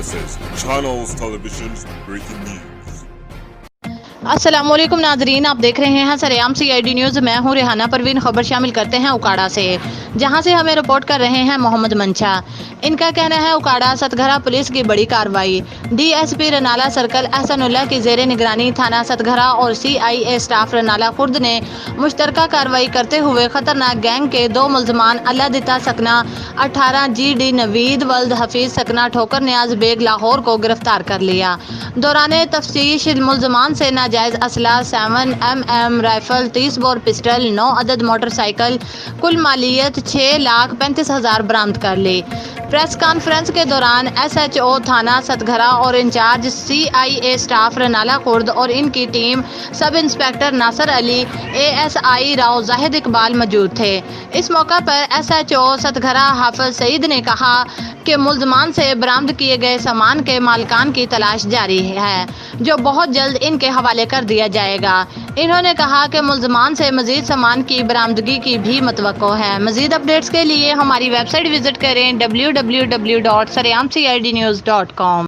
This is Channels Television's Breaking News. السلام علیکم ناظرین، آپ دیکھ رہے ہیں سریام CID نیوز۔ میں ہوں ریحانہ پروین۔ خبر شامل کرتے ہیں اوکاڑہ سے، جہاں سے ہمیں رپورٹ کر رہے ہیں محمد منشا۔ ان کا کہنا ہے اوکاڑہ ستگھرا پولیس کی بڑی کارروائی۔ DSP رنالہ سرکل احسن اللہ کی زیر نگرانی تھانہ ستگھرا اور CIA سٹاف رنالہ خرد نے مشترکہ کارروائی کرتے ہوئے خطرناک گینگ کے 2 ملزمان اللہ دتا سکنا 18 GD نوید ولد حفیظ سکنا ٹھوکر نیاز بیگ لاہور کو گرفتار کر لیا۔ دوران تفتیش ملزمان سے ناجائز اسلحہ 7mm رائفل، 30 بور پسٹل، 9 عدد موٹر سائیکل، کل مالیت 6,35,000 برآمد کر لی۔ پریس کانفرنس کے دوران SHO تھانہ ستگھرا اور انچارج CIA سٹاف رنالہ خرد اور ان کی ٹیم سب انسپکٹر ناصر علی، ASI راؤ زاہد اقبال موجود تھے۔ اس موقع پر SHO ستگھرا حافظ سعید نے کہا کہ ملزمان سے برآمد کیے گئے سامان کے مالکان کی تلاش جاری ہے، جو بہت جلد ان کے حوالے کر دیا جائے گا۔ انہوں نے کہا کہ ملزمان سے مزید سامان کی برآمدگی کی بھی متوقع ہے۔ مزید اپڈیٹس کے لیے ہماری ویب سائٹ وزٹ کریں www.saryamcidnews.com۔